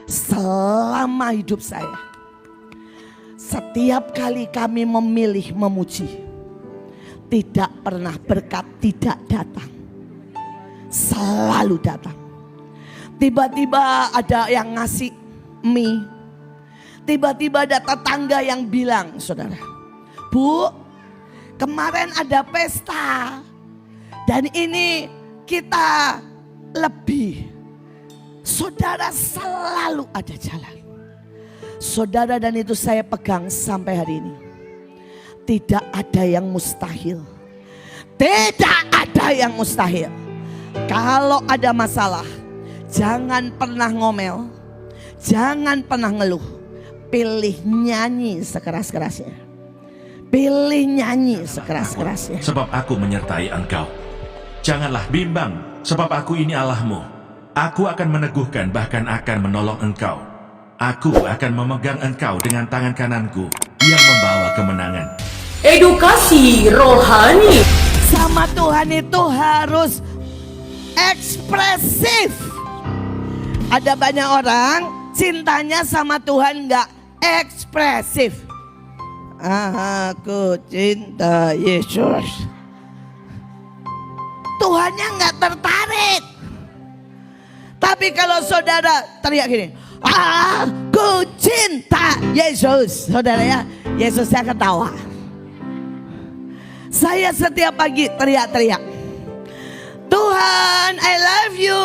selama hidup saya, setiap kali kami memilih memuji, tidak pernah berkat tidak datang, selalu datang. Tiba-tiba ada yang ngasih mie, tiba-tiba ada tetangga yang bilang, saudara, Bu, kemarin ada pesta dan ini kita lebih. Saudara selalu ada jalan. Saudara, dan itu saya pegang sampai hari ini. Tidak ada yang mustahil. Tidak ada yang mustahil. Kalau ada masalah, jangan pernah ngomel, jangan pernah ngeluh. Pilih nyanyi sekeras-kerasnya. Pilih nyanyi sekeras-kerasnya. Sebab aku menyertai engkau. Janganlah bimbang, sebab aku ini Allahmu. Aku akan meneguhkan, bahkan akan menolong engkau. Aku akan memegang engkau dengan tangan kananku yang membawa kemenangan. Edukasi rohani. Sama Tuhan itu harus ekspresif. Ada banyak orang cintanya sama Tuhan gak ekspresif. Aku cinta Yesus. Tuhannya gak tertarik. Tapi kalau saudara teriak gini, aku cinta Yesus, saudara ya, Yesusnya ketawa. Saya setiap pagi teriak-teriak, Tuhan I love you,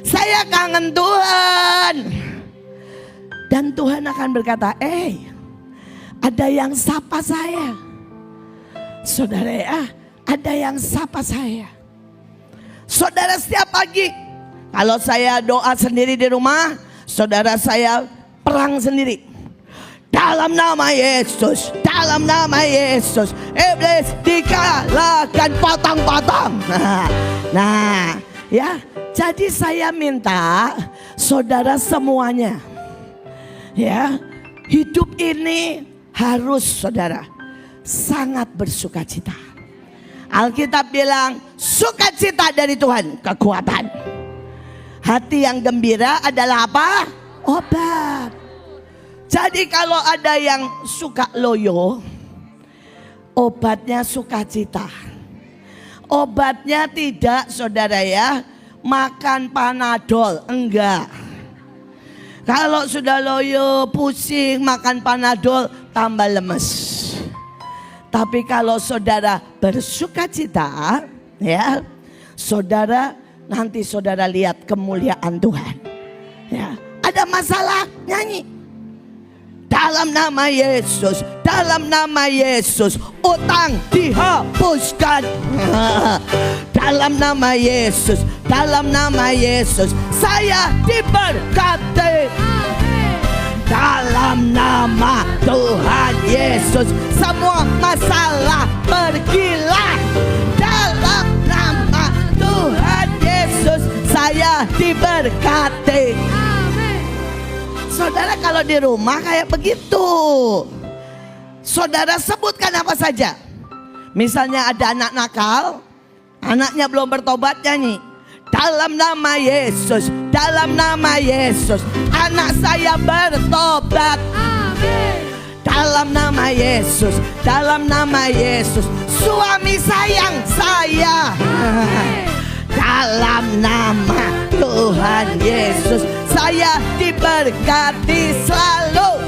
saya kangen Tuhan. Dan Tuhan akan berkata, ada yang sapa saya. Saudara ya, ada yang sapa saya. Saudara setiap pagi, kalau saya doa sendiri di rumah, saudara saya perang sendiri. Dalam nama Yesus, dalam nama Yesus, iblis dikalahkan, potong-potong. Nah, ya, jadi saya minta saudara semuanya, ya, hidup ini harus saudara sangat bersukacita. Alkitab bilang, sukacita dari Tuhan, kekuatan. Hati yang gembira adalah apa? Obat. Jadi kalau ada yang suka loyo, obatnya sukacita. Obatnya tidak, saudara ya, makan Panadol, enggak. Kalau sudah loyo, pusing, makan Panadol, tambah lemes. Tapi kalau saudara bersukacita, ya, saudara, nanti saudara lihat kemuliaan Tuhan. Ya, ada masalah, nyanyi. Dalam nama Yesus, dalam nama Yesus, utang dihapuskan. Dalam nama Yesus, dalam nama Yesus, saya diberkati. Dalam nama Tuhan Yesus, semua masalah pergilah. Dalam nama Tuhan Yesus, saya diberkati. Amen. Saudara kalau di rumah kayak begitu, saudara sebutkan apa saja. Misalnya ada anak nakal, anaknya belum bertobat, nyanyi. Dalam nama Yesus, dalam nama Yesus, anak saya bertobat. Amin. Dalam nama Yesus, dalam nama Yesus, suami sayang saya. Amin. Dalam nama Tuhan Yesus, saya diberkati selalu.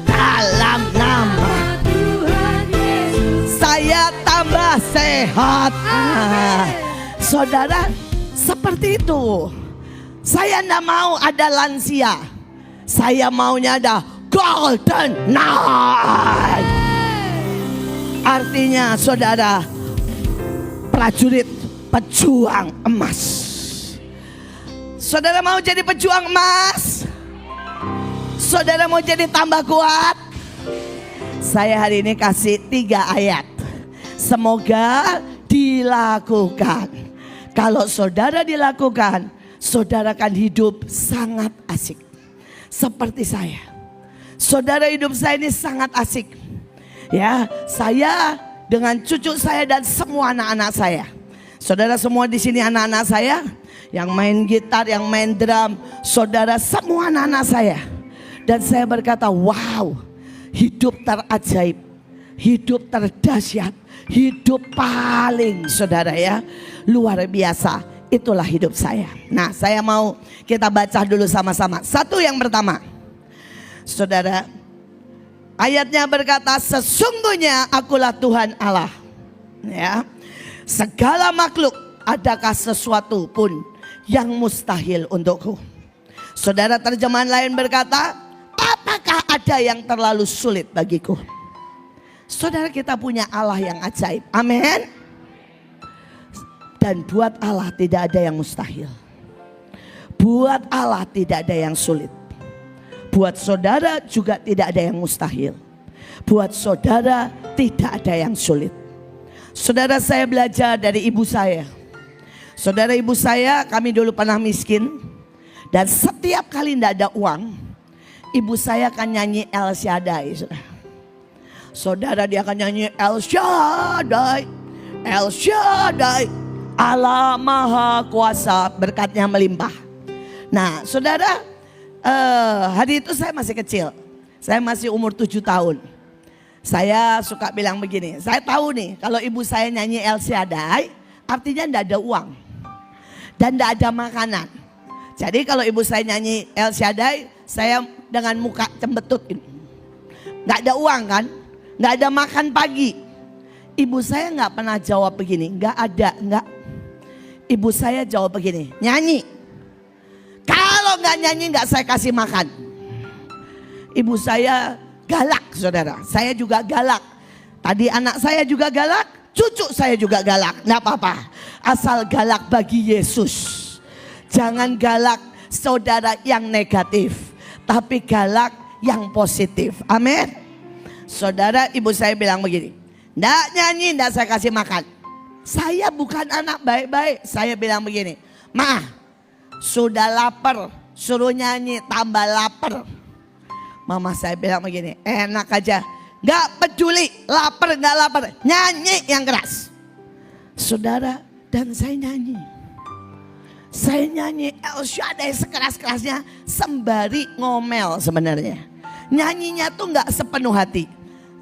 Dalam nama Tuhan Yesus, saya tambah sehat. Saudara, seperti itu. Saya tidak mau ada lansia. Saya maunya ada golden night. Artinya saudara, prajurit pejuang emas. Saudara mau jadi pejuang emas? Saudara mau jadi tambah kuat? Saya hari ini kasih 3 ayat. Semoga dilakukan. Kalau saudara dilakukan, saudara akan hidup sangat asik. Seperti saya. Saudara, hidup saya ini sangat asik. Ya, saya dengan cucu saya dan semua anak-anak saya. Saudara semua di sini anak-anak saya. yang main gitar, yang main drum, saudara, semua anak-anak saya. Dan saya berkata, wow, hidup terajaib, hidup terdahsyat, hidup paling, saudara ya, luar biasa. Itulah hidup saya. Nah, saya mau kita baca dulu sama-sama. Satu yang pertama, saudara, ayatnya berkata, sesungguhnya akulah Tuhan Allah. Ya, segala makhluk, adakah sesuatu pun yang mustahil untukku? Saudara, terjemahan lain berkata, apakah ada yang terlalu sulit bagiku? Saudara, kita punya Allah yang ajaib. Amin. Dan buat Allah tidak ada yang mustahil. Buat Allah tidak ada yang sulit. Buat saudara juga tidak ada yang mustahil. Buat saudara tidak ada yang sulit. Saudara, saya belajar dari ibu saya. Saudara, ibu saya, kami dulu pernah miskin. Dan setiap kali tidak ada uang, ibu saya akan nyanyi El Shaddai. Saudara, dia akan nyanyi El Shaddai, El Shaddai, Allah Maha Kuasa, berkatnya melimpah. Nah, saudara, hari itu saya masih kecil. Saya masih umur 7 tahun. Saya suka bilang begini, saya tahu nih kalau ibu saya nyanyi El Shaddai, artinya tidak ada uang. Dan tidak ada makanan. Jadi kalau ibu saya nyanyi El Shaddai, saya dengan muka cembetut ini. Nggak ada uang kan, nggak ada makan pagi. Ibu saya nggak pernah jawab begini, nggak ada, nggak. Ibu saya jawab begini, nyanyi. Kalau nggak nyanyi nggak saya kasih makan. Ibu saya galak, saudara. Saya juga galak. Tadi anak saya juga galak, cucu saya juga galak. Nggak apa-apa, asal galak bagi Yesus. Jangan galak saudara yang negatif, tapi galak yang positif. Amin. Saudara, ibu saya bilang begini, nggak nyanyi, nggak saya kasih makan. Saya bukan anak baik-baik. Saya bilang begini, Ma, sudah lapar, suruh nyanyi tambah lapar. Mama saya bilang begini, enak aja, nggak peduli lapar nggak lapar, nyanyi yang keras. Saudara, dan saya nyanyi. Saya nyanyi El Shaddai sekeras-kerasnya sembari ngomel sebenarnya. Nyanyinya tuh nggak sepenuh hati.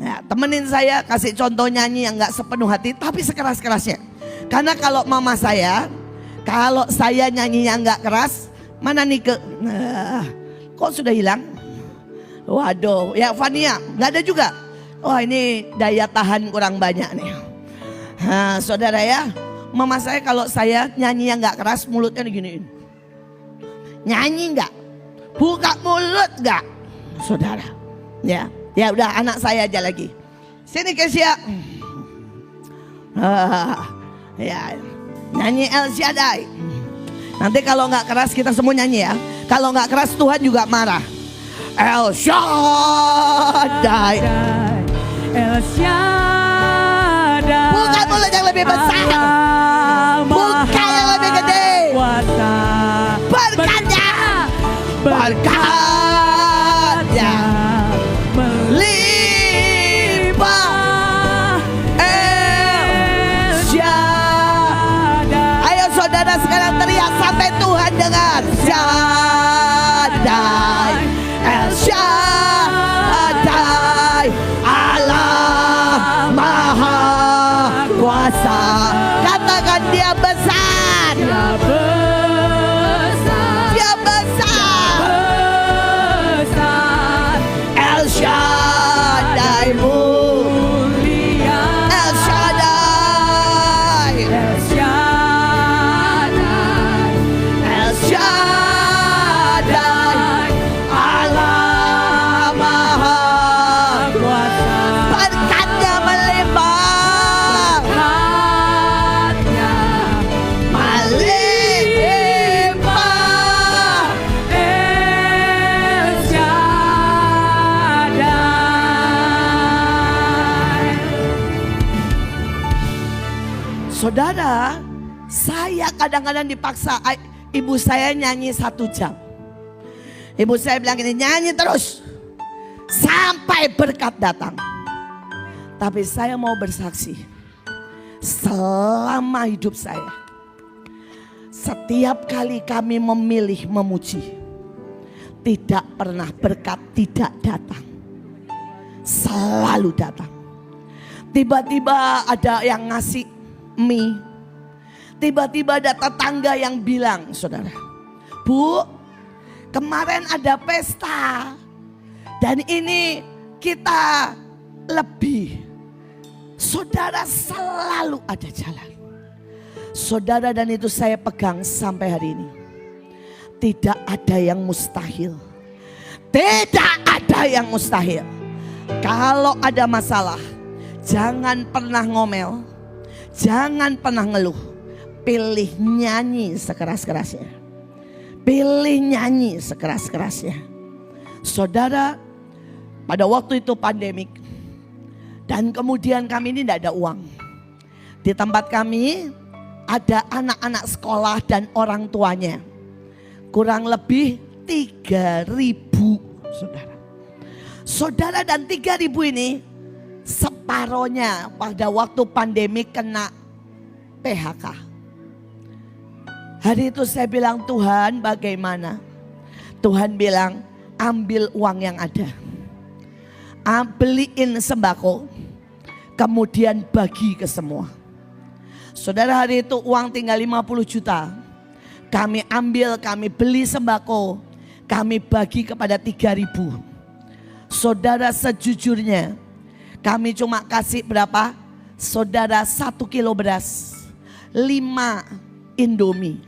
Ya, temenin saya kasih contoh nyanyi yang nggak sepenuh hati tapi sekeras-kerasnya. Karena kalau mama saya, kalau saya nyanyinya nggak keras, mana nih kok sudah hilang? Waduh, ya Fania nggak ada juga. Wah, ini daya tahan kurang banyak nih. Nah, saudara ya, mama saya kalau saya nyanyi yang nggak keras mulutnya diginiin. Nyanyi nggak? Buka mulut nggak? Saudara, ya. Ya udah, anak saya aja lagi. Sini Kesia. Ya, nyanyi El Shaddai. Nanti kalau nggak keras kita semua nyanyi ya. Kalau nggak keras Tuhan juga marah. El Shaddai. El Shaddai. Buka mulut yang lebih besar. Buka yang lebih gede. Berkatnya. Berkatnya. Sekarang teriak sampai Tuhan dengar. Shaddai, El Shaddai, Allah Maha Kuasa. Katakan dia besar. Dia besar. Dia besar. Besar. El Shaddai mulia. El Shaddai. El Shaddai. Shaddai, Allah Maha Kuasa. Berkatnya melimpah. Berkatnya melimpah. El Shaddai. Saudara, saya kadang-kadang dipaksa. Ibu saya nyanyi 1 jam. Ibu saya bilang ini, nyanyi terus sampai berkat datang. Tapi saya mau bersaksi, selama hidup Setiap kali kami memilih memuji, tidak pernah berkat tidak datang. Selalu datang. Tiba-tiba ada yang ngasih mie. Tiba-tiba ada tetangga yang bilang, saudara, Bu, kemarin ada pesta. Dan ini kita lebih. Saudara selalu ada jalan. Saudara, dan itu saya pegang sampai hari ini. Tidak ada yang mustahil. Tidak ada yang mustahil. Kalau ada masalah, jangan pernah ngomel. Jangan pernah ngeluh. Pilih nyanyi sekeras-kerasnya. Pilih nyanyi sekeras-kerasnya. Saudara, pada waktu itu pandemik. Dan kemudian kami ini tidak ada uang. Di tempat kami ada anak-anak sekolah dan orang tuanya. Kurang lebih 3.000 saudara. Saudara, dan 3.000 ini separohnya pada waktu pandemi kena PHK. Hari itu saya bilang, Tuhan bagaimana? Tuhan bilang, ambil uang yang ada. Beliin sembako. Kemudian bagi ke semua. Saudara, hari itu uang tinggal 50 juta. Kami ambil, kami beli sembako. Kami bagi kepada 3.000. Saudara, sejujurnya kami cuma kasih berapa? Saudara, 1 kilo beras, 5 Indomie.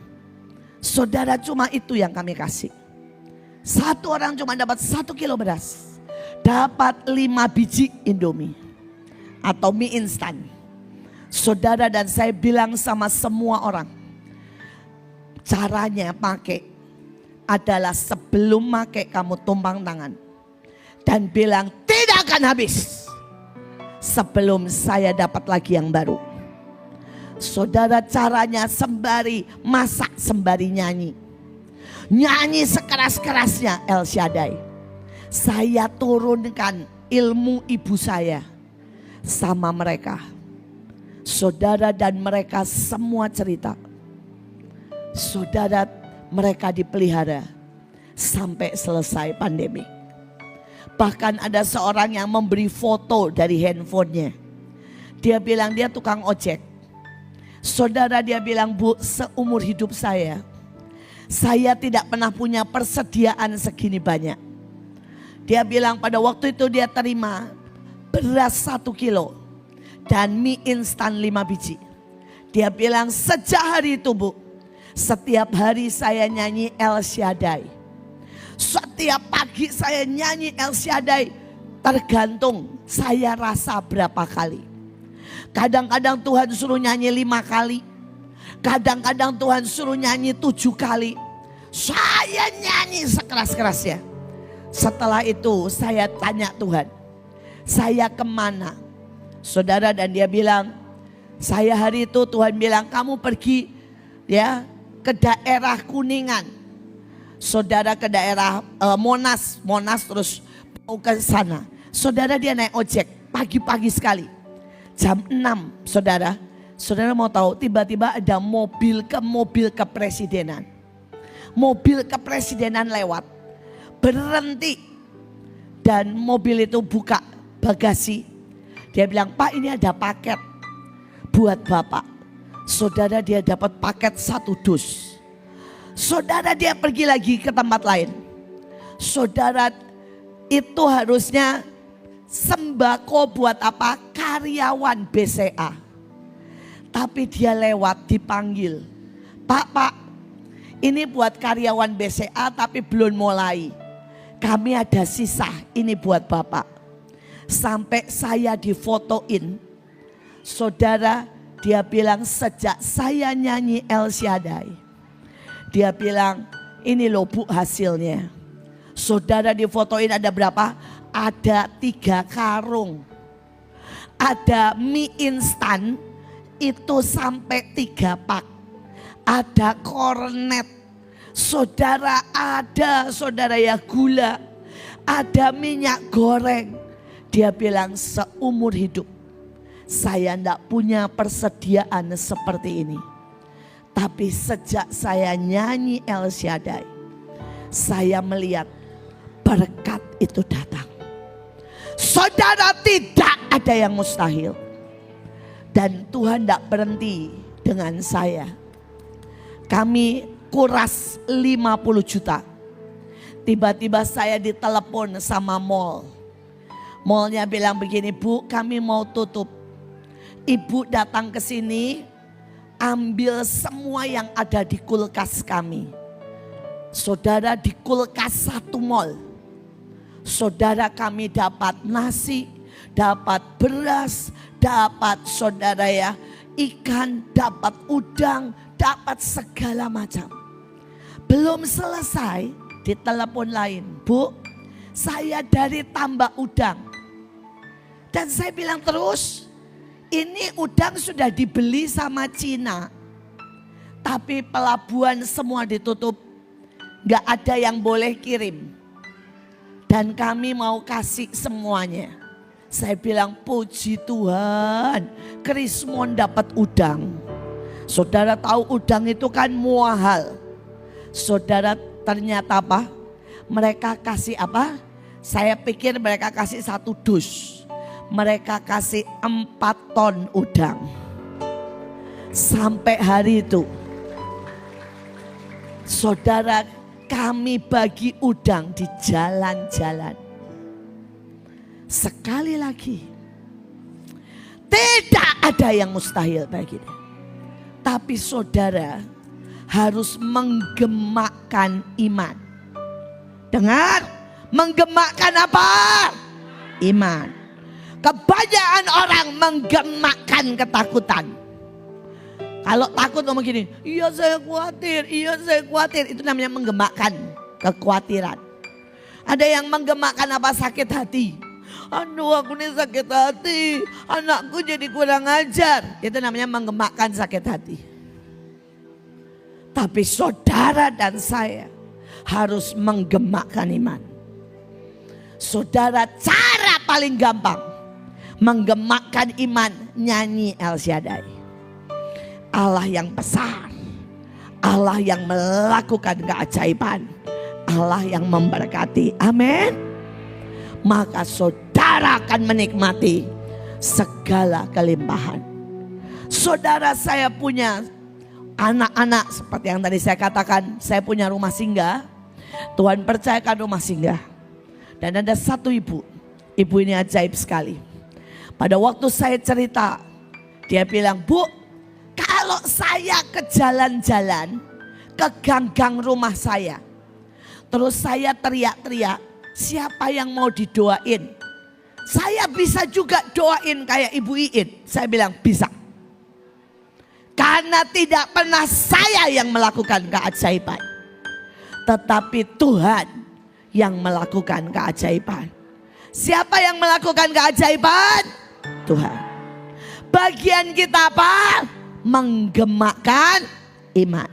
Saudara, cuma itu yang kami kasih. Satu orang cuma dapat 1 kilo beras, dapat 5 biji Indomie atau mie instan. Saudara, dan saya bilang sama semua orang, caranya pakai adalah sebelum pakai kamu tumpang tangan dan bilang tidak akan habis sebelum saya dapat lagi yang baru. Saudara, caranya sembari masak, sembari nyanyi. Nyanyi sekeras-kerasnya El Shaddai. Saya turunkan ilmu ibu saya sama mereka. Saudara, dan mereka semua cerita. Saudara, mereka dipelihara sampai selesai pandemi. Bahkan ada seorang yang memberi foto dari handphonenya. Dia bilang dia tukang ojek. Saudara, dia bilang, Bu, seumur hidup saya tidak pernah punya persediaan segini banyak. Dia bilang pada waktu itu dia terima beras 1 kilo dan mie instan 5 biji. Dia bilang sejak hari itu, Bu, setiap hari saya nyanyi El Shaddai. Setiap pagi saya nyanyi El Shaddai, tergantung saya rasa berapa kali. Kadang-kadang Tuhan suruh nyanyi 5 kali. Kadang-kadang Tuhan suruh nyanyi 7 kali. Saya nyanyi sekeras-kerasnya. Setelah itu saya tanya Tuhan, saya kemana? Saudara, dan dia bilang, saya hari itu Tuhan bilang kamu pergi ya ke daerah Kuningan. Saudara, ke daerah Monas terus mau ke sana. Saudara, dia naik ojek pagi-pagi sekali. Jam 6, saudara mau tahu, tiba-tiba ada mobil kepresidenan. Mobil kepresidenan lewat, berhenti, dan mobil itu buka bagasi. Dia bilang, Pak, ini ada paket buat Bapak. Saudara, dia dapat paket 1 dus. Saudara, dia pergi lagi ke tempat lain. Saudara, itu harusnya sembako buat apa? Karyawan BCA. Tapi dia lewat, dipanggil. Pak, ini buat karyawan BCA tapi belum mulai. Kami ada sisa, ini buat Bapak. Sampai saya difotoin. Saudara, dia bilang sejak saya nyanyi El Shaddai. Dia bilang, ini loh Bu hasilnya. Saudara, difotoin ada berapa? Ada 3 karung. Ada mie instan itu sampai 3 pak. Ada kornet. Saudara, ada saudara ya gula. Ada minyak goreng. Dia bilang seumur hidup saya tidak punya persediaan seperti ini. Tapi sejak saya nyanyi El Shaddai, saya melihat berkat itu datang. Saudara, tidak ada yang mustahil. Dan Tuhan tidak berhenti dengan saya. Kami kuras 50 juta. Tiba-tiba saya ditelepon sama mall. Mallnya bilang begini, Bu, kami mau tutup. Ibu datang ke sini, ambil semua yang ada di kulkas kami. Saudara, di kulkas satu mall, saudara, kami dapat nasi, dapat beras, dapat saudara ya, ikan, dapat udang, dapat segala macam. Belum selesai, ditelepon lain, Bu, saya dari Tambak Udang. Dan saya bilang terus, ini udang sudah dibeli sama Cina. Tapi pelabuhan semua ditutup, gak ada yang boleh kirim. Dan kami mau kasih semuanya. Saya bilang, puji Tuhan, Krismon dapat udang. Saudara tahu udang itu kan mahal. Saudara, ternyata apa? Mereka kasih apa? Saya pikir mereka kasih 1 dus. Mereka kasih 4 ton udang. Sampai hari itu, saudara, kami bagi udang di jalan-jalan. Sekali lagi, tidak ada yang mustahil bagi dia. Tapi saudara harus menggemakkan iman. Dengar, menggemakkan apa? Iman. Kebanyakan orang menggemakkan ketakutan. Kalau takut ngomong gini, iya saya khawatir, iya saya khawatir. Itu namanya menggemakkan kekhawatiran. Ada yang menggemakkan apa? Sakit hati. Aduh, aku nih sakit hati, anakku jadi kurang ajar. Itu namanya menggemakkan sakit hati. Tapi saudara dan saya harus menggemakkan iman. Saudara, cara paling gampang menggemakkan iman, nyanyi El Shaddai. Allah yang besar, Allah yang melakukan keajaiban, Allah yang memberkati. Amin. Maka saudara akan menikmati segala kelimpahan. Saudara, saya punya anak-anak seperti yang tadi saya katakan, saya punya rumah singgah. Tuhan percayakan rumah singgah. Dan ada satu ibu ini ajaib sekali. Pada waktu saya cerita, dia bilang, Bu, kalau saya ke jalan-jalan, ke gang-gang rumah saya, terus saya teriak-teriak, siapa yang mau didoain? Saya bisa juga doain kayak Ibu Iin. Saya bilang bisa. Karena tidak pernah saya yang melakukan keajaiban, tetapi Tuhan yang melakukan keajaiban. Siapa yang melakukan keajaiban? Tuhan. Bagian kita apa? Menggemakkan iman.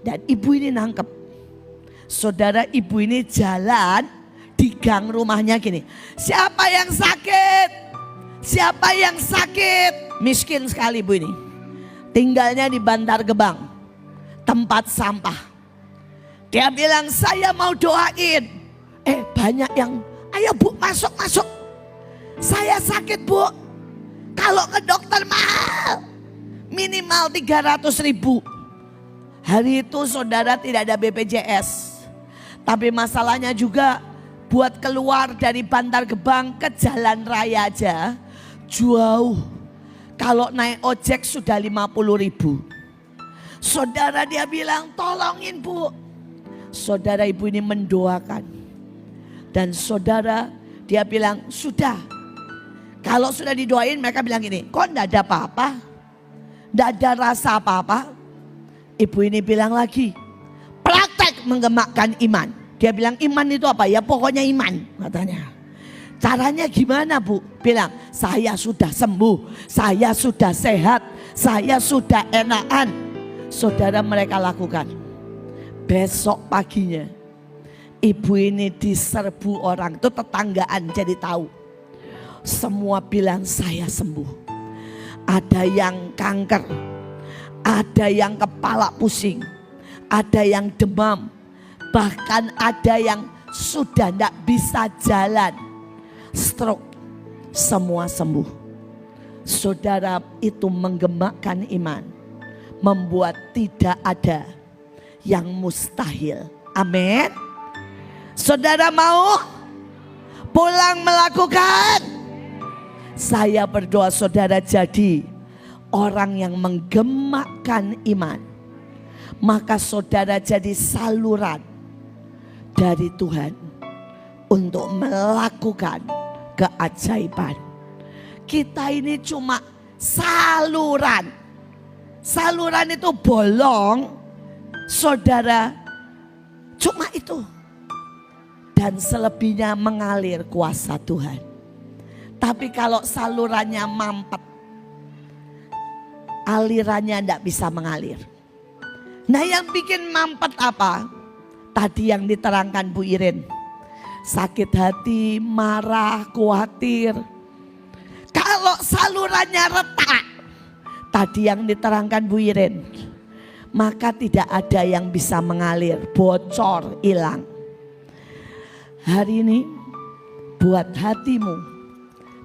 Dan ibu ini nangkep. Saudara, ibu ini jalan di gang rumahnya gini. Siapa yang sakit? Siapa yang sakit? Miskin sekali ibu ini. Tinggalnya di Bantar Gebang, tempat sampah. Dia bilang, saya mau doain. Banyak yang, ayo Bu, masuk. Saya sakit Bu. Kalau ke dokter mahal, minimal 300.000. Hari itu saudara tidak ada BPJS. Tapi masalahnya juga buat keluar dari Bantar Gebang ke jalan raya aja jauh. Kalau naik ojek sudah 50.000. Saudara, dia bilang, tolongin Bu. Saudara, ibu ini mendoakan. Dan saudara, dia bilang, sudah. Kalau sudah didoain, mereka bilang gini, kok enggak ada apa-apa? Enggak ada rasa apa-apa? Ibu ini bilang lagi, praktek menggemakkan iman. Dia bilang, iman itu apa? Ya pokoknya iman, katanya. Caranya gimana Bu? Bilang, saya sudah sembuh, saya sudah sehat, saya sudah enakan. Saudara, mereka lakukan. Besok paginya, ibu ini diserbu orang, itu tetanggaan jadi tahu. Semua bilang saya sembuh. Ada yang kanker, Ada yang kepala pusing, ada yang demam, bahkan ada yang sudah tidak bisa jalan, stroke, semua sembuh. Saudara, itu menggemakkan iman, membuat tidak ada yang mustahil. Amin. Saudara mau pulang melakukan? Saya berdoa saudara jadi orang yang menggemakkan iman. Maka saudara jadi saluran dari Tuhan untuk melakukan keajaiban. Kita ini cuma saluran. Saluran itu bolong, saudara, cuma itu. Dan selebihnya mengalir kuasa Tuhan. Tapi kalau salurannya mampet, alirannya tidak bisa mengalir. Nah, yang bikin mampet apa? Tadi yang diterangkan Bu Irin. Sakit hati, marah, khawatir. Kalau salurannya retak, tadi yang diterangkan Bu Irin, maka tidak ada yang bisa mengalir, bocor, hilang. Hari ini buat hatimu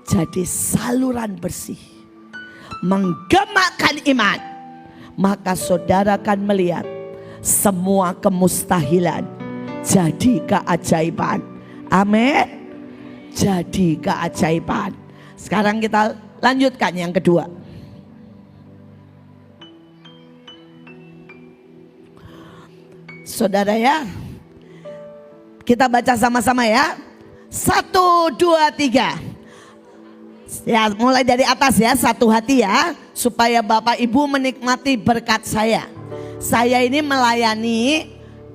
jadi saluran bersih, menggemakkan iman, maka saudara akan melihat semua kemustahilan jadi keajaiban. Amin. Jadi keajaiban. Sekarang kita lanjutkan yang kedua. Saudara ya, kita baca sama-sama ya. 1, 2, 3. Ya, mulai dari atas ya, satu hati ya, supaya Bapak Ibu menikmati berkat saya. Saya ini melayani,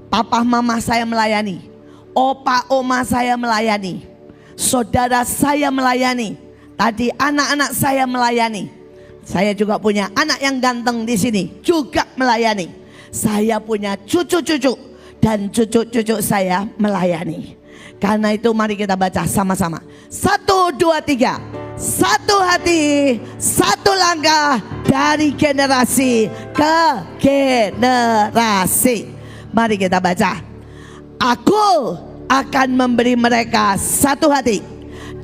papa mama saya melayani, opa oma saya melayani, saudara saya melayani, tadi anak-anak saya melayani. Saya juga punya anak yang ganteng di sini juga melayani. Saya punya cucu-cucu dan cucu-cucu saya melayani. Karena itu mari kita baca sama-sama. 1, 2, 3. Satu hati, satu langkah dari generasi ke generasi. Mari kita baca. Aku akan memberi mereka satu hati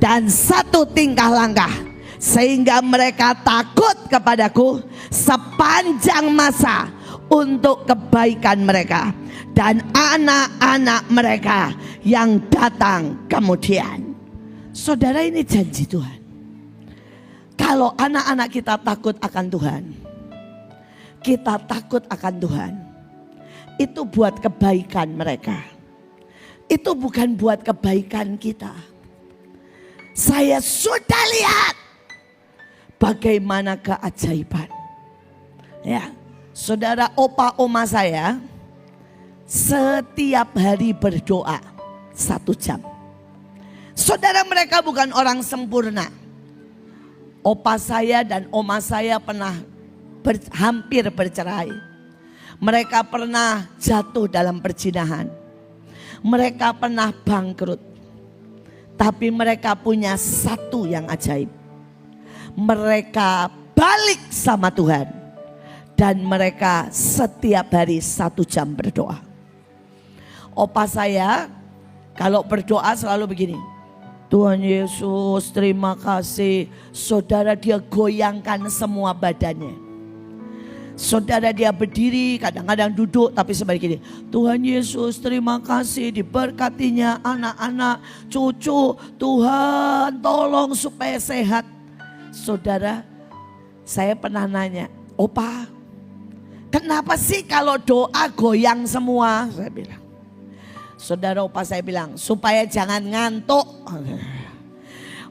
dan satu tingkah langkah, sehingga mereka takut kepadaku sepanjang masa untuk kebaikan mereka dan anak-anak mereka yang datang kemudian. Saudara, ini janji Tuhan. Kalau anak-anak kita takut akan Tuhan, kita takut akan Tuhan, itu buat kebaikan mereka. Itu bukan buat kebaikan kita. Saya sudah lihat bagaimana keajaiban. Ya, saudara, opa oma saya setiap hari berdoa 1 jam. Saudara, mereka bukan orang sempurna. Opa saya dan oma saya pernah hampir bercerai. Mereka pernah jatuh dalam perzinahan. Mereka pernah bangkrut. Tapi mereka punya satu yang ajaib. Mereka balik sama Tuhan. Dan mereka setiap hari 1 jam berdoa. Opa saya kalau berdoa selalu begini. Tuhan Yesus, terima kasih. Saudara, dia goyangkan semua badannya. Saudara, dia berdiri, kadang-kadang duduk, tapi seperti ini. Tuhan Yesus, terima kasih, diberkatinya anak-anak, cucu. Tuhan, tolong supaya sehat. Saudara, saya pernah nanya, opa, kenapa sih kalau doa goyang semua? Saya bilang. Saudara, opa saya bilang, supaya jangan ngantuk.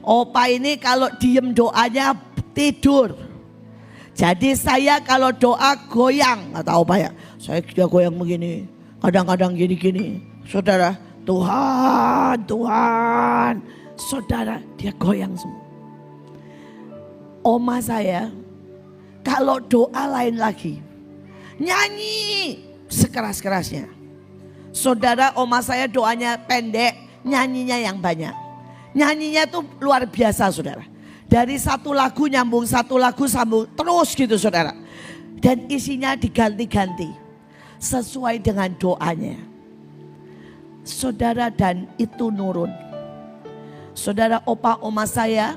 Opa ini kalau diem doanya tidur. Jadi saya kalau doa goyang. Kata opa ya, saya dia goyang begini. Kadang-kadang gini-gini. Saudara, Tuhan, Tuhan. Saudara, dia goyang semua. Oma saya, kalau doa lain lagi. Nyanyi sekeras-kerasnya. Saudara, oma saya doanya pendek, nyanyinya yang banyak. Nyanyinya tuh luar biasa, saudara. Dari satu lagu nyambung, satu lagu sambung, terus gitu, saudara. Dan isinya diganti-ganti sesuai dengan doanya. Saudara, dan itu nurun. Saudara, opa oma saya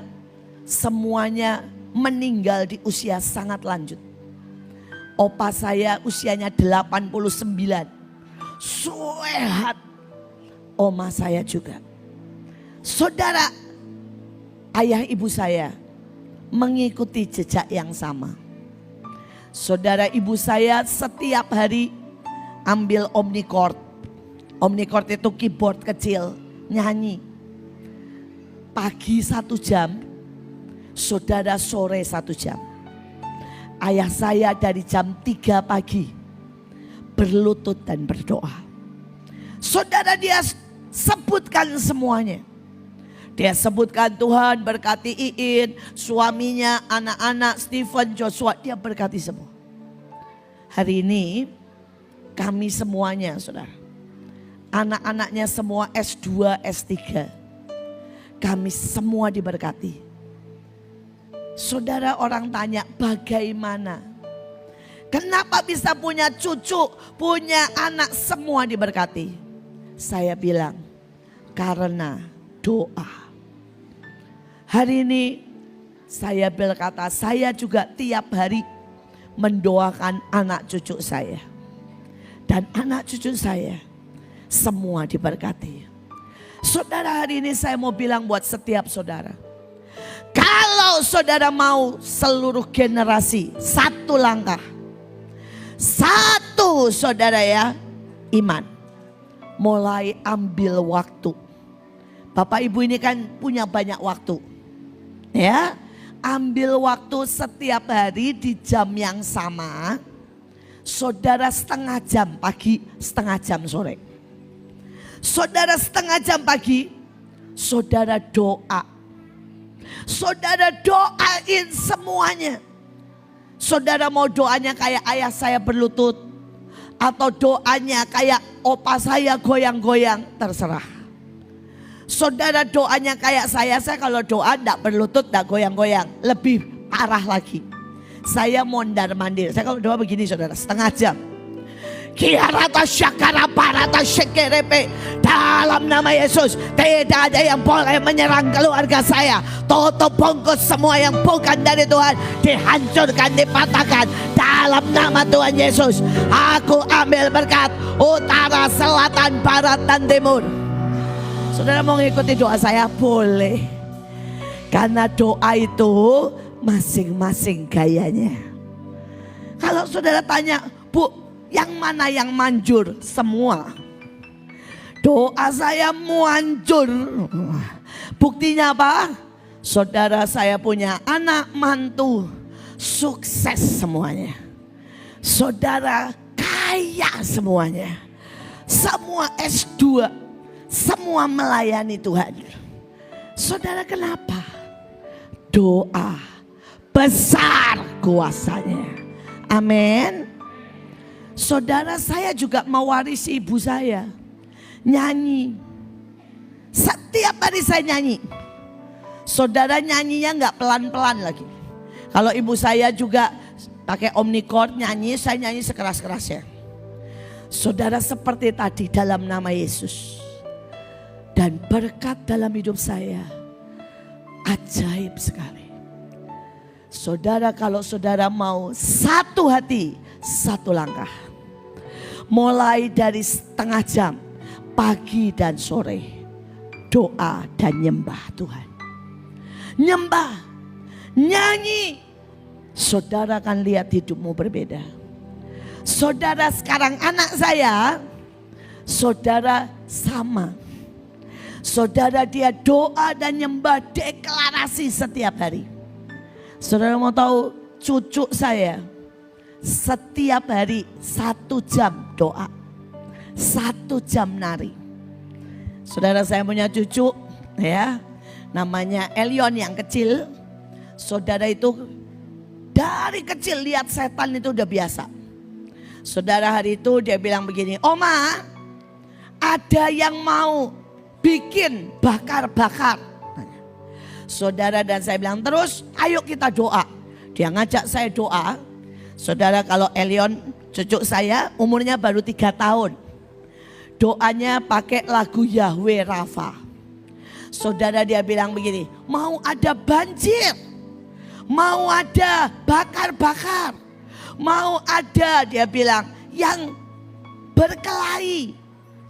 semuanya meninggal di usia sangat lanjut. Opa saya usianya 89. Sehat. Oma saya juga. Saudara, ayah ibu saya mengikuti jejak yang sama. Saudara, ibu saya setiap hari ambil omnichord. Omnichord itu keyboard kecil, nyanyi. Pagi 1 jam, saudara sore 1 jam. Ayah saya dari jam 3 pagi berlutut dan berdoa. Saudara, dia sebutkan semuanya. Dia sebutkan Tuhan berkati Iin, suaminya, anak-anak, Stephen, Joshua, dia berkati semua. Hari ini kami semuanya, saudara, anak-anaknya semua S2, S3. Kami semua diberkati. Saudara, orang tanya bagaimana? Kenapa bisa punya cucu, punya anak semua diberkati? Saya bilang karena doa. Hari ini saya berkata, saya juga tiap hari mendoakan anak cucu saya. Dan anak cucu saya semua diberkati. Saudara, hari ini saya mau bilang buat setiap saudara. Kalau saudara mau seluruh generasi, satu langkah. Satu, saudara ya, iman. Mulai ambil waktu. Bapak ibu ini kan punya banyak waktu. Ya, ambil waktu setiap hari di jam yang sama. Saudara setengah jam pagi, setengah jam sore. Saudara setengah jam pagi, saudara doa. Saudara doain semuanya. Saudara mau doanya kayak ayah saya berlutut, atau doanya kayak opa saya goyang-goyang, terserah. Saudara doanya kayak saya kalau doa enggak berlutut, enggak goyang-goyang. Lebih parah lagi. Saya mondar mandir. Saya kalau doa begini saudara, setengah jam. Kiarata syakara parata syekerepe. Dalam nama Yesus, tidak ada yang boleh menyerang keluarga saya. Tutup bungkus semua yang bukan dari Tuhan. Dihancurkan, dipatahkan. Dalam nama Tuhan Yesus. Aku ambil berkat utara, selatan, barat, dan timur. Saudara mau ngikuti doa saya? Boleh. Karena doa itu masing-masing gayanya. Kalau saudara tanya, Bu, yang mana yang manjur? Semua. Doa saya manjur. Buktinya apa? Saudara, saya punya anak mantu sukses semuanya. Saudara kaya semuanya. Semua S2. Semua melayani Tuhan. Saudara, kenapa? Doa besar kuasanya. Amin. Saudara, saya juga mewarisi ibu saya. Nyanyi. Setiap hari saya nyanyi. Saudara, nyanyinya nggak pelan-pelan lagi. Kalau ibu saya juga pakai omnichord nyanyi, saya nyanyi sekeras-kerasnya. Saudara, seperti tadi dalam nama Yesus. Dan berkat dalam hidup saya ajaib sekali. Saudara, kalau saudara mau satu hati, satu langkah. Mulai dari setengah jam pagi dan sore, doa dan nyembah Tuhan. Nyembah, nyanyi. Saudara akan lihat hidupmu berbeda. Saudara, sekarang anak saya, saudara sama. Saudara, dia doa dan nyembah, deklarasi setiap hari. Saudara mau tahu, cucu saya setiap hari 1 jam doa, 1 jam nari. Saudara, saya punya cucu ya, namanya Elion yang kecil. Saudara, itu dari kecil lihat setan itu udah biasa. Saudara, hari itu dia bilang begini, Oma, ada yang mau bikin bakar-bakar. Saudara, dan saya bilang terus ayo kita doa. Dia ngajak saya doa. Saudara, kalau Elion cucu saya umurnya baru 3 tahun. Doanya pakai lagu Yahweh Rafa. Saudara, dia bilang begini, mau ada banjir, mau ada bakar-bakar, mau ada, dia bilang, yang berkelahi,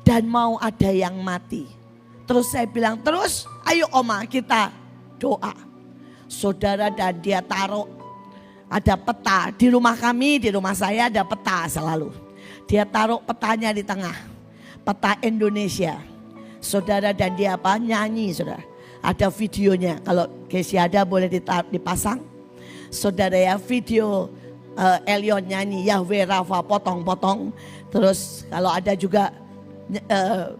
dan mau ada yang mati. Terus saya bilang, terus ayo Oma kita doa. Saudara, dan dia taruh ada peta di rumah kami, di rumah saya ada peta selalu. Dia taruh petanya di tengah, peta Indonesia. Saudara, dan dia apa? Nyanyi, saudara. Ada videonya, kalau Casey ada boleh dipasang. Saudara ya, video Elion nyanyi Yahweh Rafa potong-potong. Terus kalau ada juga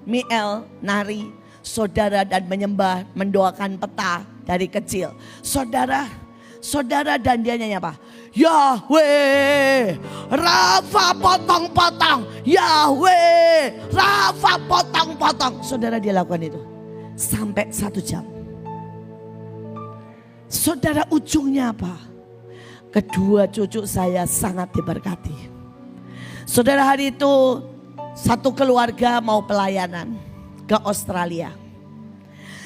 Miel nari, saudara, dan menyembah, mendoakan peta dari kecil. Saudara, dan dia nyanyi apa? Yahweh Rafa potong-potong, Yahweh Rafa potong-potong. Saudara, dia lakukan itu sampai 1 jam. Saudara, ujungnya apa? Kedua cucu saya sangat diberkati. Saudara, hari itu satu keluarga mau pelayanan ke Australia.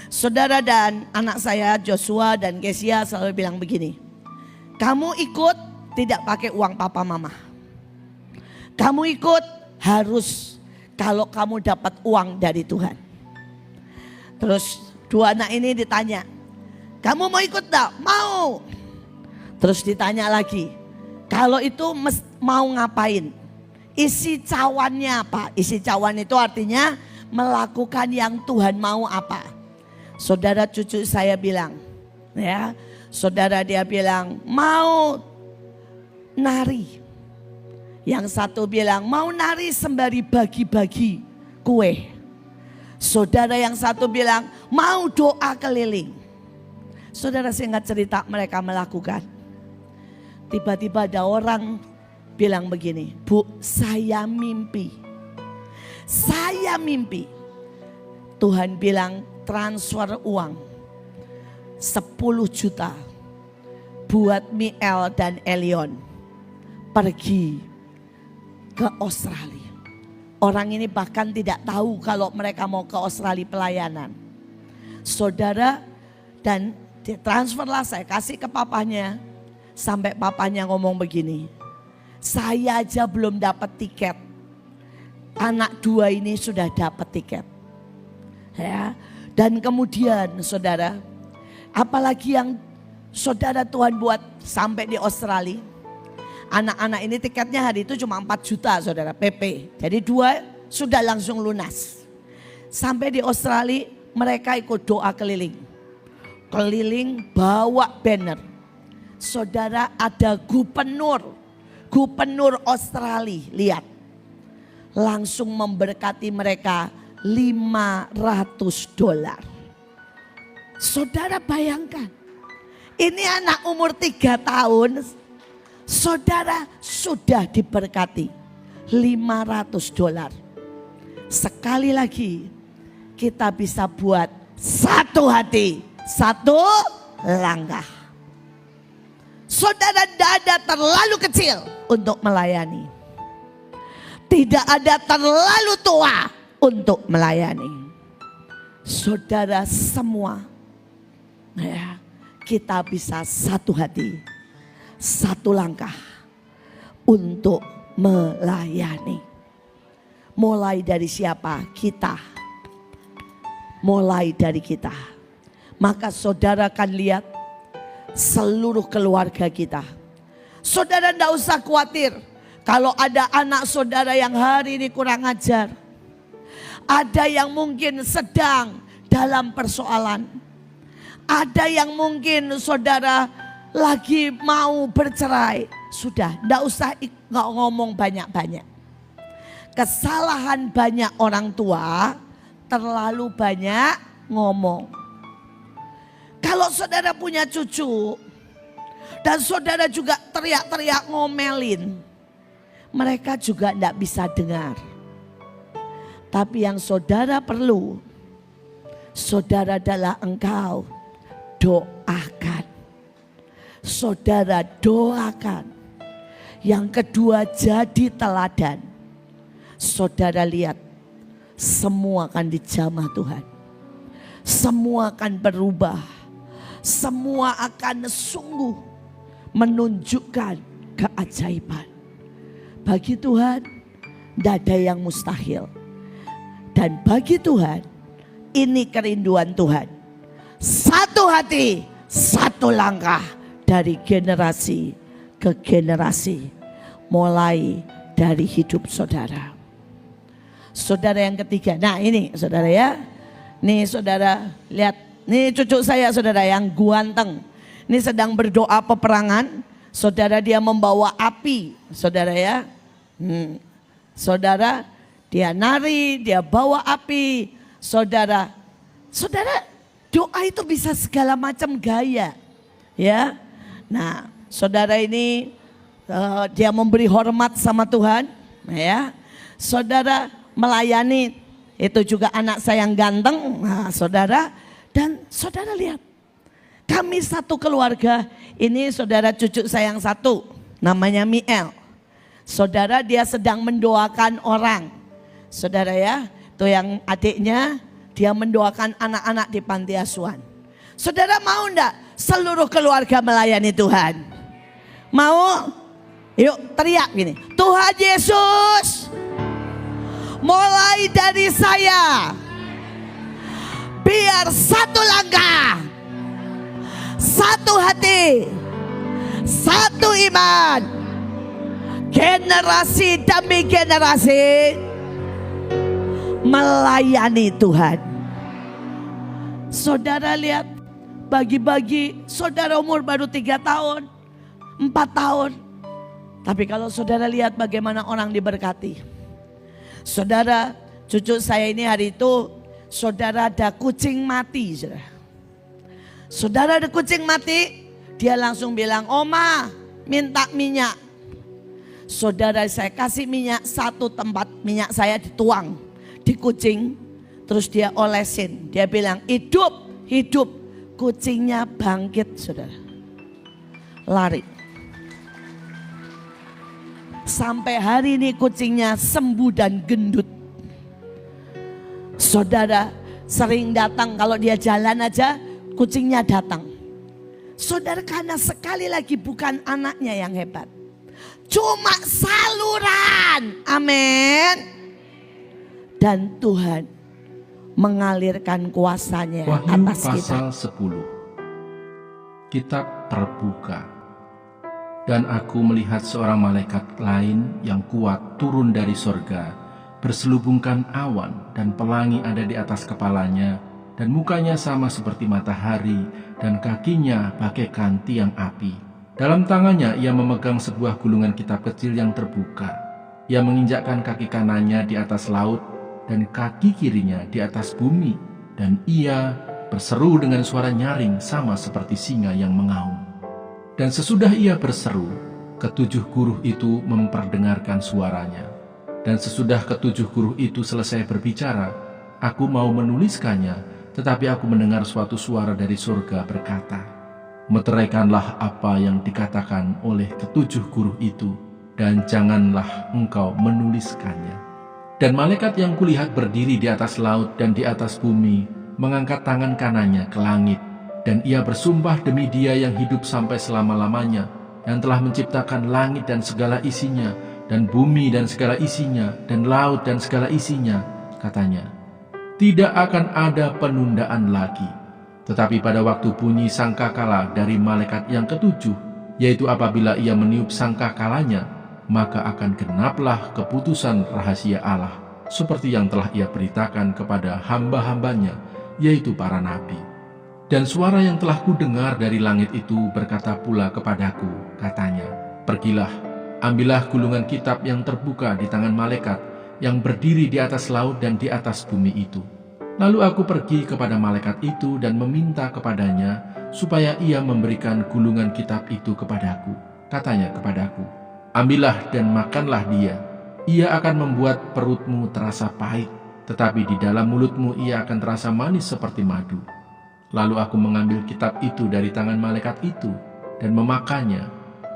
Saudara, dan anak saya Joshua dan Kesia selalu bilang begini, kamu ikut tidak pakai uang papa mama. Kamu ikut harus kalau kamu dapat uang dari Tuhan. Terus 2 anak ini ditanya, kamu mau ikut tak? Mau. Terus ditanya lagi, kalau itu mau ngapain? Isi cawannya apa? Isi cawan itu artinya melakukan yang Tuhan mau apa? Saudara, cucu saya bilang, ya, saudara, dia bilang mau nari. Yang satu bilang mau nari sembari bagi-bagi kue. Saudara, yang satu bilang mau doa keliling. Saudara, singkat cerita mereka melakukan. Tiba-tiba ada orang bilang begini, Bu, saya mimpi. Saya mimpi. Tuhan bilang transfer uang 10 juta buat Miel dan Elion pergi ke Australia. Orang ini bahkan tidak tahu kalau mereka mau ke Australia pelayanan. Saudara, dan ditransferlah, saya kasih ke papanya. Sampai papanya ngomong begini, saya aja belum dapat tiket. Anak 2 ini sudah dapat tiket. Ya. Dan kemudian saudara, apalagi yang saudara Tuhan buat sampai di Australia. Anak-anak ini tiketnya hari itu cuma 4 juta saudara, PP. Jadi 2 sudah langsung lunas. Sampai di Australia mereka ikut doa keliling. Keliling bawa banner. Saudara, ada gubernur Australia, lihat. Langsung memberkati mereka $500. Saudara, bayangkan. Ini anak umur 3 tahun. Saudara, sudah diberkati $500. Sekali lagi kita bisa buat satu hati, satu langkah. Saudara, tidak ada terlalu kecil untuk melayani. Tidak ada terlalu tua untuk melayani. Saudara semua, ya, kita bisa satu hati, satu langkah untuk melayani. Mulai dari siapa? Kita. Mulai dari kita. Maka saudara akan lihat seluruh keluarga kita. Saudara, tidak usah khawatir kalau ada anak saudara yang hari ini kurang ajar. Ada yang mungkin sedang dalam persoalan. Ada yang mungkin saudara lagi mau bercerai. Sudah, tidak usah ngomong banyak-banyak. Kesalahan banyak orang tua, terlalu banyak ngomong. Kalau saudara punya cucu dan saudara juga teriak-teriak ngomelin, mereka juga tidak bisa dengar. Tapi yang saudara perlu, saudara adalah engkau doakan. Saudara doakan. Yang kedua, jadi teladan. Saudara lihat, semua akan dijamah Tuhan. Semua akan berubah. Semua akan sungguh menunjukkan keajaiban. Bagi Tuhan, tidak ada yang mustahil. Dan bagi Tuhan, ini kerinduan Tuhan. Satu hati, satu langkah dari generasi ke generasi. Mulai dari hidup saudara. Saudara yang ketiga, nah ini saudara ya. Nih saudara lihat, nih cucu saya saudara yang guanteng. Ini sedang berdoa peperangan. Saudara dia membawa api, saudara ya. Saudara dia nari, dia bawa api. Saudara doa itu bisa segala macam gaya. Ya, nah saudara ini dia memberi hormat sama Tuhan. Ya, saudara melayani, itu juga anak saya yang ganteng, nah, saudara. Dan saudara lihat, kami satu keluarga, ini saudara cucu saya yang satu, namanya Miel. Saudara dia sedang mendoakan orang, saudara ya, itu yang adiknya, dia mendoakan anak-anak di panti asuhan. Saudara mau enggak seluruh keluarga melayani Tuhan? Mau? Yuk teriak gini, Tuhan Yesus, mulai dari saya, biar satu langkah, satu hati, satu iman, generasi demi generasi melayani Tuhan. Saudara lihat, bagi-bagi saudara umur baru 3 tahun, 4 tahun. Tapi kalau saudara lihat bagaimana orang diberkati. Saudara, cucu saya ini hari itu, saudara ada kucing mati. Saudara ada kucing mati, dia langsung bilang, Oma minta minyak. Saudara saya kasih minyak, satu tempat minyak saya dituang di kucing. Terus dia olesin, dia bilang hidup, hidup. Kucingnya bangkit saudara, lari. Sampai hari ini kucingnya sembuh dan gendut. Saudara sering datang, kalau dia jalan aja kucingnya datang. Saudara, karena sekali lagi bukan anaknya yang hebat, cuma saluran, amin. Dan Tuhan mengalirkan kuasanya Wahyu atas pasal kita. 10. Kitab terbuka. Dan aku melihat seorang malaikat lain yang kuat turun dari sorga, berselubungkan awan dan pelangi ada di atas kepalanya, dan mukanya sama seperti matahari, dan kakinya bagaikan tiang api. Dalam tangannya ia memegang sebuah gulungan kitab kecil yang terbuka. Ia menginjakkan kaki kanannya di atas laut, dan kaki kirinya di atas bumi, dan ia berseru dengan suara nyaring sama seperti singa yang mengaum. Dan sesudah ia berseru, ketujuh guruh itu memperdengarkan suaranya. Dan sesudah ketujuh guruh itu selesai berbicara, aku mau menuliskannya, tetapi aku mendengar suatu suara dari surga berkata, meteraikanlah apa yang dikatakan oleh ketujuh guruh itu, dan janganlah engkau menuliskannya. Dan malaikat yang kulihat berdiri di atas laut dan di atas bumi, mengangkat tangan kanannya ke langit. Dan ia bersumpah demi Dia yang hidup sampai selama-lamanya, yang telah menciptakan langit dan segala isinya, dan bumi dan segala isinya, dan laut dan segala isinya, katanya, tidak akan ada penundaan lagi. Tetapi pada waktu bunyi sangkakala dari malaikat yang ketujuh, yaitu apabila ia meniup sangkakalanya, maka akan genaplah keputusan rahasia Allah, seperti yang telah ia beritakan kepada hamba-hambanya, yaitu para nabi. Dan suara yang telah kudengar dari langit itu berkata pula kepadaku, katanya, pergilah, ambillah gulungan kitab yang terbuka di tangan malaikat yang berdiri di atas laut dan di atas bumi itu. Lalu aku pergi kepada malaikat itu dan meminta kepadanya supaya ia memberikan gulungan kitab itu kepadaku. Katanya kepadaku, ambillah dan makanlah dia. Ia akan membuat perutmu terasa pahit, tetapi di dalam mulutmu ia akan terasa manis seperti madu. Lalu aku mengambil kitab itu dari tangan malaikat itu dan memakannya.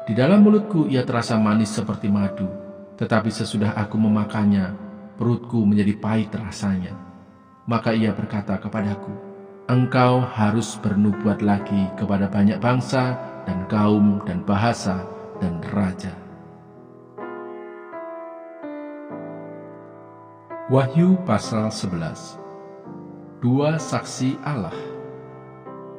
Di dalam mulutku ia terasa manis seperti madu, tetapi sesudah aku memakannya, perutku menjadi pahit rasanya. Maka ia berkata kepadaku, engkau harus bernubuat lagi kepada banyak bangsa dan kaum dan bahasa dan raja. Wahyu pasal 11. Dua saksi Allah.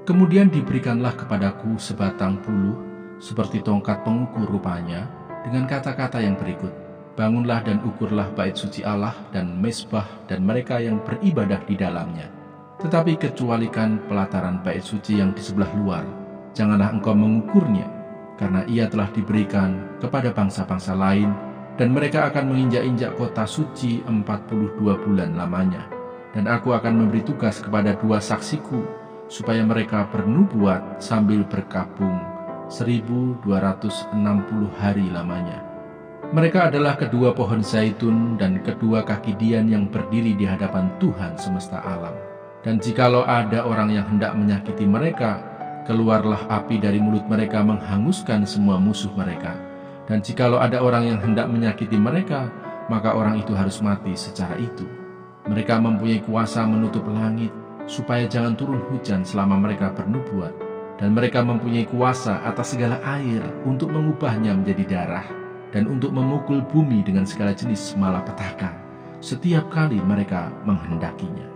Kemudian diberikanlah kepadaku sebatang buluh seperti tongkat pengukur rupanya, dengan kata-kata yang berikut, bangunlah dan ukurlah bait suci Allah dan mezbah dan mereka yang beribadah di dalamnya. Tetapi kecualikan pelataran bait suci yang di sebelah luar, janganlah engkau mengukurnya, karena ia telah diberikan kepada bangsa-bangsa lain, dan mereka akan menginjak-injak kota suci 42 bulan lamanya. Dan aku akan memberi tugas kepada dua saksiku, supaya mereka bernubuat sambil berkabung 1260 hari lamanya. Mereka adalah kedua pohon zaitun dan kedua kaki dian yang berdiri di hadapan Tuhan semesta alam. Dan jikalau ada orang yang hendak menyakiti mereka, keluarlah api dari mulut mereka menghanguskan semua musuh mereka. Dan jikalau ada orang yang hendak menyakiti mereka, maka orang itu harus mati secara itu. Mereka mempunyai kuasa menutup langit, supaya jangan turun hujan selama mereka bernubuat. Dan mereka mempunyai kuasa atas segala air untuk mengubahnya menjadi darah, dan untuk memukul bumi dengan segala jenis malapetaka, setiap kali mereka menghendakinya.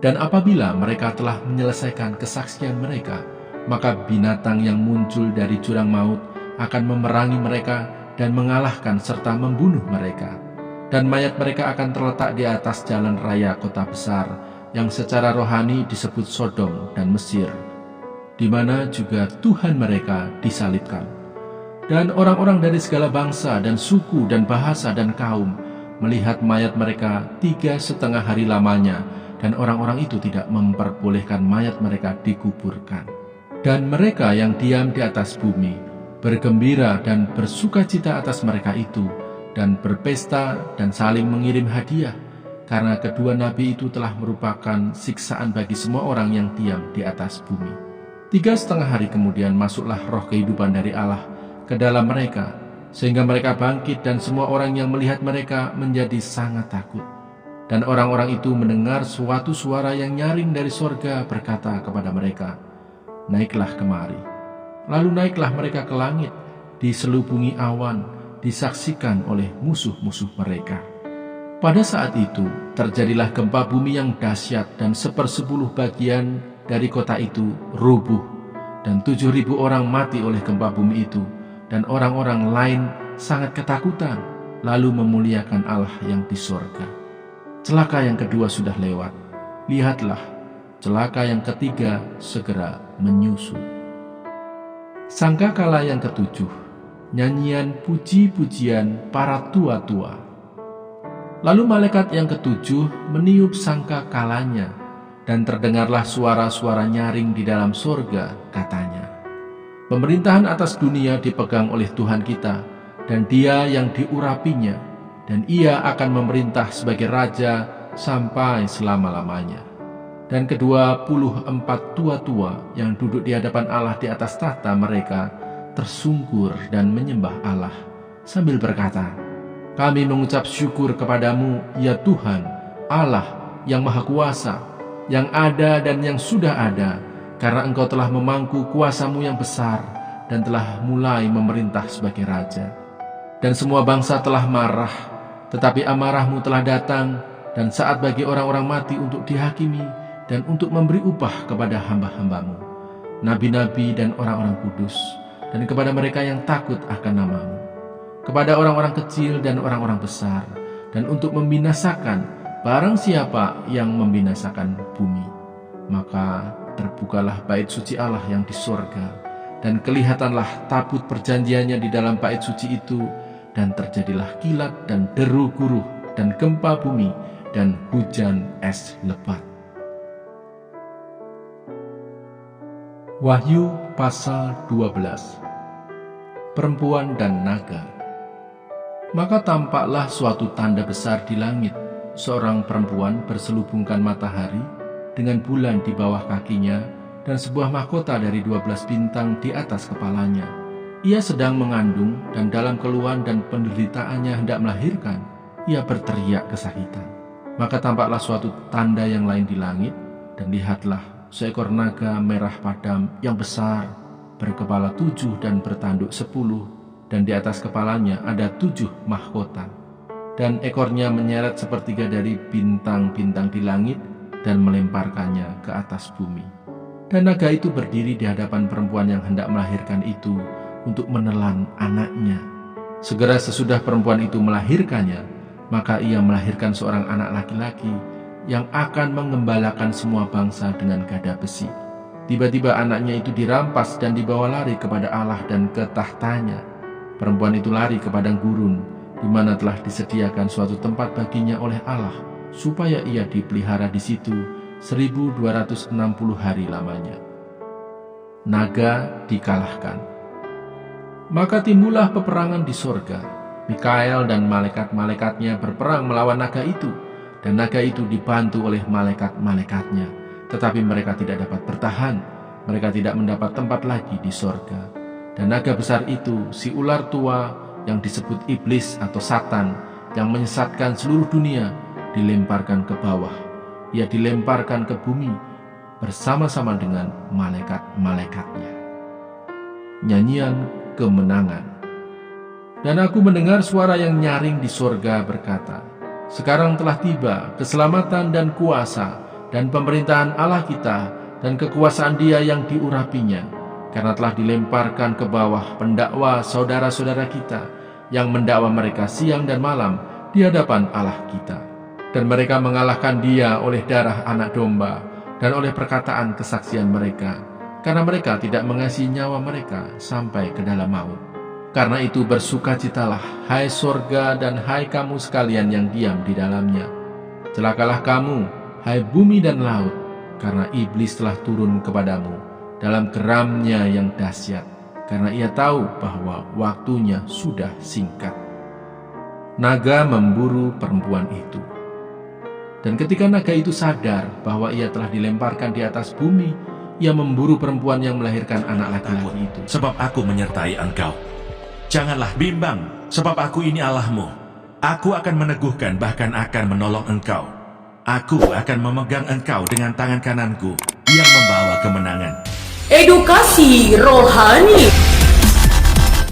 Dan apabila mereka telah menyelesaikan kesaksian mereka, maka binatang yang muncul dari jurang maut akan memerangi mereka dan mengalahkan serta membunuh mereka. Dan mayat mereka akan terletak di atas jalan raya kota besar yang secara rohani disebut Sodom dan Mesir, di mana juga Tuhan mereka disalibkan. Dan orang-orang dari segala bangsa dan suku dan bahasa dan kaum melihat mayat mereka 3,5 hari lamanya, dan orang-orang itu tidak memperbolehkan mayat mereka dikuburkan. Dan mereka yang diam di atas bumi bergembira dan bersukacita atas mereka itu, dan berpesta dan saling mengirim hadiah, karena kedua nabi itu telah merupakan siksaan bagi semua orang yang diam di atas bumi. 3,5 hari kemudian masuklah roh kehidupan dari Allah ke dalam mereka, sehingga mereka bangkit, dan semua orang yang melihat mereka menjadi sangat takut. Dan orang-orang itu mendengar suatu suara yang nyaring dari sorga berkata kepada mereka, naiklah kemari. Lalu naiklah mereka ke langit, diselubungi awan, disaksikan oleh musuh-musuh mereka. Pada saat itu terjadilah gempa bumi yang dahsyat, dan 1/10 bagian dari kota itu rubuh, dan 7.000 orang mati oleh gempa bumi itu, dan orang-orang lain sangat ketakutan, lalu memuliakan Allah yang di sorga. Celaka yang kedua sudah lewat, lihatlah, celaka yang ketiga segera menyusul. Sangkakala yang ketujuh, nyanyian puji-pujian para tua-tua. Lalu malaikat yang ketujuh meniup sangkakalanya, dan terdengarlah suara-suara nyaring di dalam sorga, katanya, pemerintahan atas dunia dipegang oleh Tuhan kita, dan Dia yang diurapinya, dan Ia akan memerintah sebagai Raja sampai selama-lamanya. Dan 24 tua-tua yang duduk di hadapan Allah di atas tahta mereka tersungkur dan menyembah Allah sambil berkata, kami mengucap syukur kepadamu, ya Tuhan, Allah yang Maha Kuasa, yang ada dan yang sudah ada, karena Engkau telah memangku kuasa-Mu yang besar dan telah mulai memerintah sebagai Raja. Dan semua bangsa telah marah, tetapi amarah-Mu telah datang, dan saat bagi orang-orang mati untuk dihakimi, dan untuk memberi upah kepada hamba-hamba-Mu, nabi-nabi dan orang-orang kudus, dan kepada mereka yang takut akan nama-Mu, kepada orang-orang kecil dan orang-orang besar, dan untuk membinasakan barang siapa yang membinasakan bumi. Maka terbukalah bait suci Allah yang di sorga, dan kelihatanlah tabut perjanjiannya di dalam bait suci itu, dan terjadilah kilat dan deru guruh dan gempa bumi dan hujan es lebat. Wahyu pasal 12. Perempuan dan naga. Maka tampaklah suatu tanda besar di langit, seorang perempuan berselubungkan matahari dengan bulan di bawah kakinya, dan sebuah mahkota dari 12 bintang di atas kepalanya. Ia sedang mengandung dan dalam keluhan dan penderitaannya hendak melahirkan, ia berteriak kesakitan. Maka tampaklah suatu tanda yang lain di langit, dan lihatlah seekor naga merah padam yang besar, berkepala 7 dan bertanduk 10, dan di atas kepalanya ada 7 mahkota. Dan ekornya menyeret sepertiga dari bintang-bintang di langit dan melemparkannya ke atas bumi. Dan naga itu berdiri di hadapan perempuan yang hendak melahirkan itu untuk menelan anaknya. Segera sesudah perempuan itu melahirkannya, maka ia melahirkan seorang anak laki-laki yang akan mengembalakan semua bangsa dengan gada besi. Tiba-tiba anaknya itu dirampas dan dibawa lari kepada Allah dan ke tahtanya. Perempuan itu lari ke padang gurun, di mana telah disediakan suatu tempat baginya oleh Allah, supaya ia dipelihara di situ 1260 hari lamanya. Naga dikalahkan. Maka timbullah peperangan di sorga. Mikael dan malaikat-malaikatnya berperang melawan naga itu, dan naga itu dibantu oleh malaikat-malaikatnya. Tetapi mereka tidak dapat bertahan, mereka tidak mendapat tempat lagi di sorga. Dan naga besar itu, si ular tua yang disebut iblis atau Satan, yang menyesatkan seluruh dunia, dilemparkan ke bawah. Ia dilemparkan ke bumi bersama-sama dengan malaikat-malaikatnya. Nyanyian kemenangan. Dan aku mendengar suara yang nyaring di sorga berkata, "Sekarang telah tiba keselamatan dan kuasa dan pemerintahan Allah kita dan kekuasaan Dia yang diurapinya, karena telah dilemparkan ke bawah pendakwa saudara-saudara kita yang mendakwa mereka siang dan malam di hadapan Allah kita. Dan mereka mengalahkan Dia oleh darah anak domba dan oleh perkataan kesaksian mereka, karena mereka tidak mengasihi nyawa mereka sampai ke dalam maut. Karena itu bersukacitalah, hai sorga dan hai kamu sekalian yang diam di dalamnya. Celakalah kamu, hai bumi dan laut, karena iblis telah turun kepadamu dalam geramnya yang dahsyat, karena ia tahu bahwa waktunya sudah singkat." Naga memburu perempuan itu. Dan ketika naga itu sadar bahwa ia telah dilemparkan di atas bumi, ia memburu perempuan yang melahirkan anak laki-laki itu. Sebab aku menyertai engkau. Janganlah bimbang, sebab aku ini Allahmu. Aku akan meneguhkan, bahkan akan menolong engkau. Aku akan memegang engkau dengan tangan kananku yang membawa kemenangan. Edukasi rohani.